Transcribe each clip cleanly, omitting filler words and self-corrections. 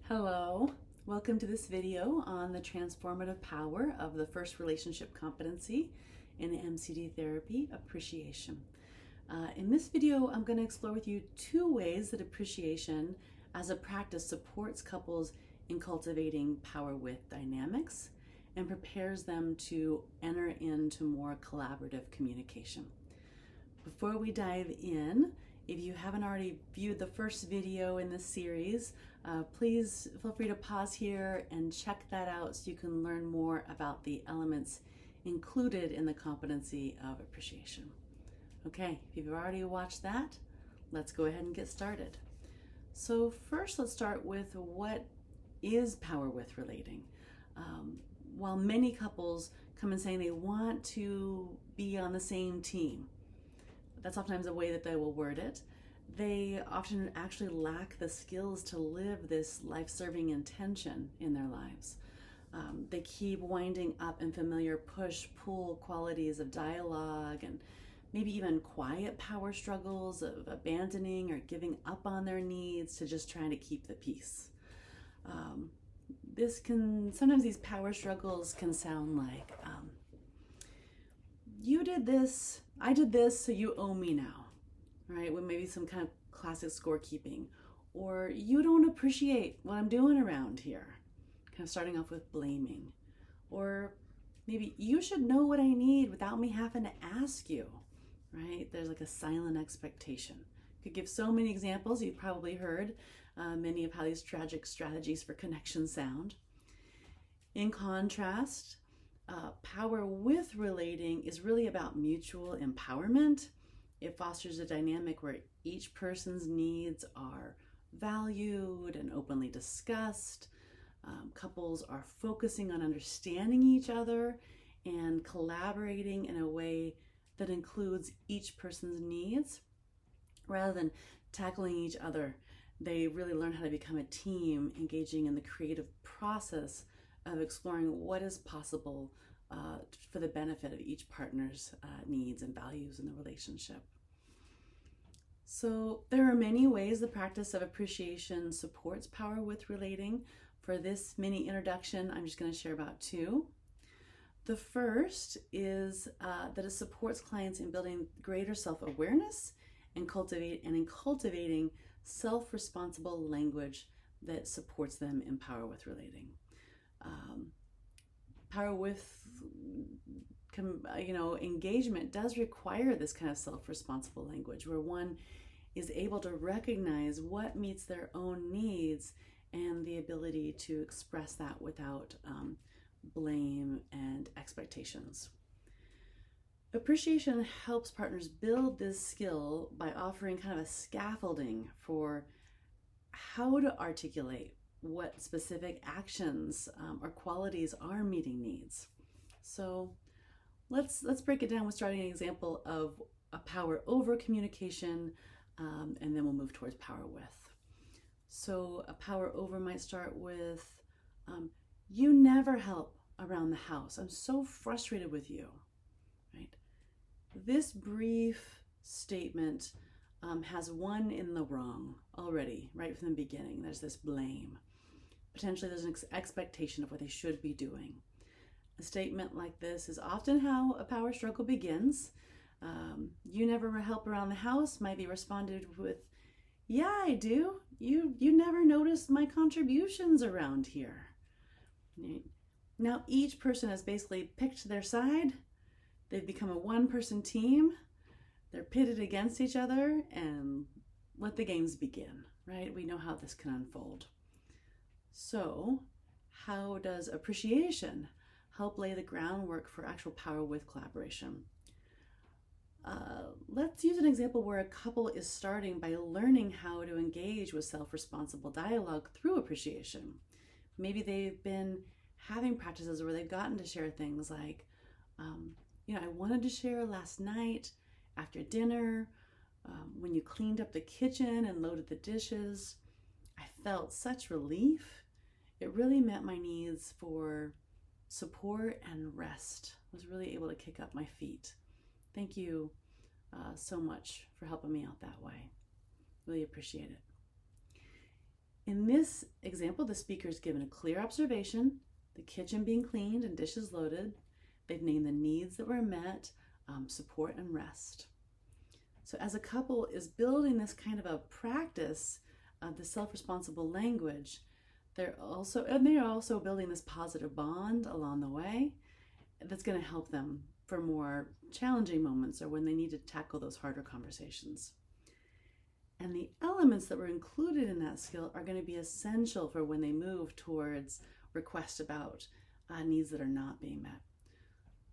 Hello, welcome to this video on the transformative power of the first relationship competency in MCD Therapy, appreciation. In this video, I'm going to explore with you two ways that appreciation as a practice supports couples in cultivating power with dynamics and prepares them to enter into more collaborative communication. Before we dive in, if you haven't already viewed the first video in this series, please feel free to pause here and check that out so you can learn more about the elements included in the competency of appreciation. Okay, if you've already watched that, let's go ahead and get started. So first, let's start with what is power with relating. While many couples come in saying they want to be on the same team, that's oftentimes a way that they will word it. They often actually lack the skills to live this life-serving intention in their lives. They keep winding up in familiar push-pull qualities of dialogue and maybe even quiet power struggles of abandoning or giving up on their needs to just trying to keep the peace. Sometimes these power struggles can sound like, you did this, I did this, so you owe me now, right? With maybe some kind of classic scorekeeping. Or you don't appreciate what I'm doing around here, kind of starting off with blaming. Or maybe you should know what I need without me having to ask you, right? There's like a silent expectation. Could give so many examples. You've probably heard many of how these tragic strategies for connection sound. In contrast, power with relating is really about mutual empowerment. It fosters a dynamic where each person's needs are valued and openly discussed. Couples are focusing on understanding each other and collaborating in a way that includes each person's needs. Rather than tackling each other, they really learn how to become a team, engaging in the creative process of exploring what is possible for the benefit of each partner's needs and values in the relationship. So there are many ways the practice of appreciation supports power with relating. For this mini introduction, I'm just going to share about two. The first is that it supports clients in building greater self-awareness and in cultivating self-responsible language that supports them in power with relating. Power with engagement does require this kind of self-responsible language where one is able to recognize what meets their own needs and the ability to express that without blame and expectations. Appreciation helps partners build this skill by offering kind of a scaffolding for how to articulate what specific actions or qualities are meeting needs. So let's break it down with starting an example of a power over communication, and then we'll move towards power with. So a power over might start with, you never help around the house. I'm so frustrated with you, right? This brief statement has one in the wrong already, right from the beginning. There's this blame. Potentially there's an expectation of what they should be doing. A statement like this is often how a power struggle begins. You never help around the house might be responded with, yeah, I do. You never noticed my contributions around here. Now each person has basically picked their side. They've become a one-person team. They're pitted against each other and let the games begin, right? We know how this can unfold. So how does appreciation help lay the groundwork for actual power with collaboration? Let's use an example where a couple is starting by learning how to engage with self-responsible dialogue through appreciation. Maybe they've been having practices where they've gotten to share things like, I wanted to share last night after dinner, when you cleaned up the kitchen and loaded the dishes, I felt such relief. It really met my needs for support and rest. I was really able to kick up my feet. Thank you so much for helping me out that way. Really appreciate it. In this example, the speaker is given a clear observation, the kitchen being cleaned and dishes loaded. They've named the needs that were met, support and rest. So as a couple is building this kind of a practice of the self-responsible language, they're also building this positive bond along the way that's going to help them for more challenging moments or when they need to tackle those harder conversations. And the elements that were included in that skill are going to be essential for when they move towards requests about needs that are not being met.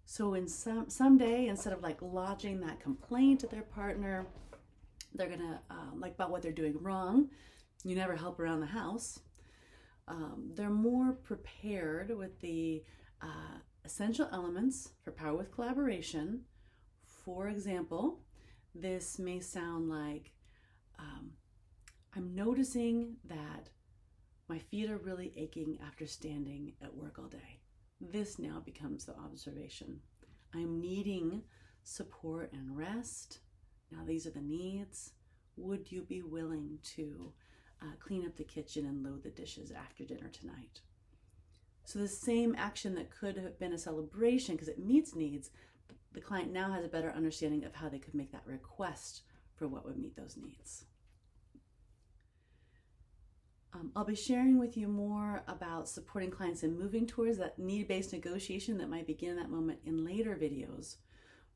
So in someday, instead of like lodging that complaint to their partner, they're gonna about what they're doing wrong. You never help around the house. They're more prepared with the essential elements for power with collaboration. For example, this may sound like, I'm noticing that my feet are really aching after standing at work all day. This now becomes the observation. I'm needing support and rest. Now these are the needs. Would you be willing to clean up the kitchen and load the dishes after dinner tonight? So the same action that could have been a celebration because it meets needs, the client now has a better understanding of how they could make that request for what would meet those needs. I'll be sharing with you more about supporting clients in moving towards that need-based negotiation that might begin in that moment in later videos.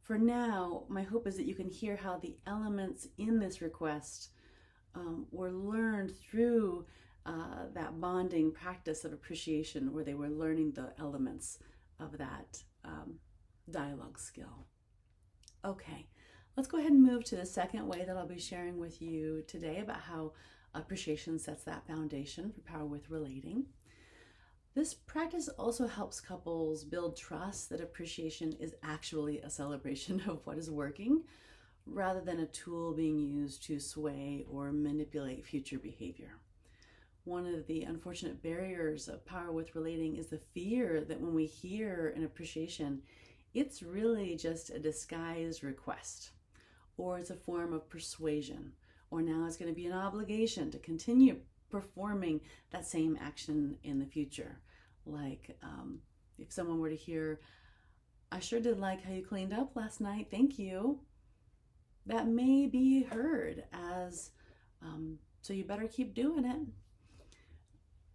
For now, my hope is that you can hear how the elements in this request were learned through that bonding practice of appreciation, where they were learning the elements of that dialogue skill. Okay, let's go ahead and move to the second way that I'll be sharing with you today about how appreciation sets that foundation for power with relating. This practice also helps couples build trust that appreciation is actually a celebration of what is working, rather than a tool being used to sway or manipulate future behavior. One of the unfortunate barriers of power with relating is the fear that when we hear an appreciation, it's really just a disguised request, or it's a form of persuasion, or now it's going to be an obligation to continue performing that same action in the future. Like if someone were to hear, "I sure did like how you cleaned up last night, thank you," that may be heard as, so you better keep doing it.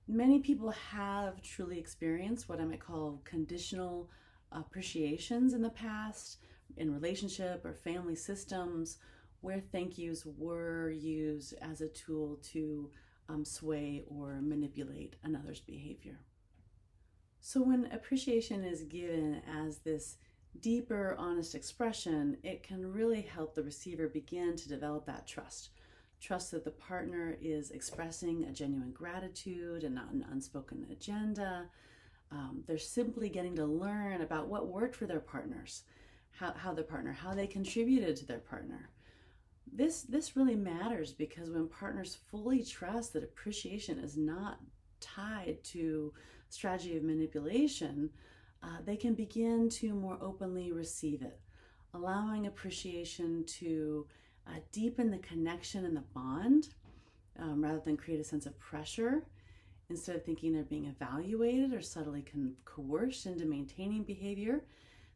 Many people have truly experienced what I might call conditional appreciations in the past, in relationship or family systems, where thank yous were used as a tool to sway or manipulate another's behavior. So when appreciation is given as this deeper, honest expression, it can really help the receiver begin to develop that trust. Trust that the partner is expressing a genuine gratitude and not an unspoken agenda. They're simply getting to learn about what worked for their partners, how they contributed to their partner. This really matters because when partners fully trust that appreciation is not tied to strategy of manipulation, they can begin to more openly receive it, allowing appreciation to deepen the connection and the bond rather than create a sense of pressure. Instead of thinking they're being evaluated or subtly coerced into maintaining behavior,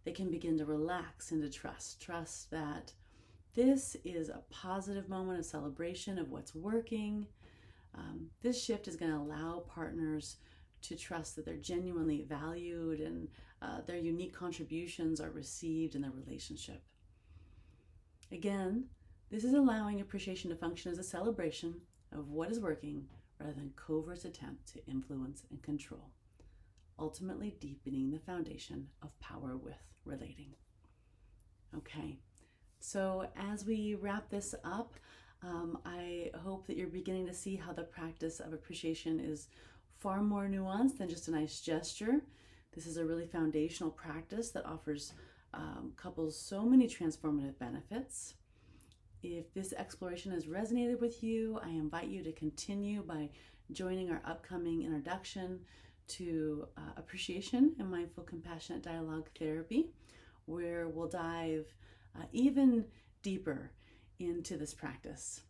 they can begin to relax into trust that this is a positive moment of celebration of what's working. This shift is going to allow partners to trust that they're genuinely valued and their unique contributions are received in the relationship. Again, this is allowing appreciation to function as a celebration of what is working rather than covert attempt to influence and control, ultimately deepening the foundation of power with relating. Okay, so as we wrap this up, I hope that you're beginning to see how the practice of appreciation is far more nuanced than just a nice gesture. This is a really foundational practice that offers couples so many transformative benefits. If this exploration has resonated with you, I invite you to continue by joining our upcoming introduction to appreciation and mindful compassionate dialogue therapy, where we'll dive even deeper into this practice.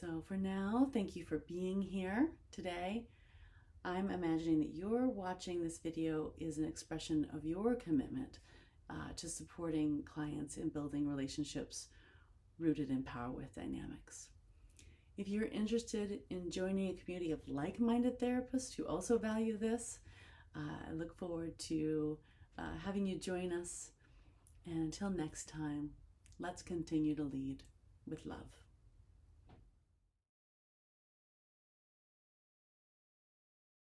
So for now, thank you for being here today. I'm imagining that you're watching this video is an expression of your commitment to supporting clients in building relationships rooted in power with dynamics. If you're interested in joining a community of like-minded therapists who also value this, I look forward to having you join us. And until next time, let's continue to lead with love.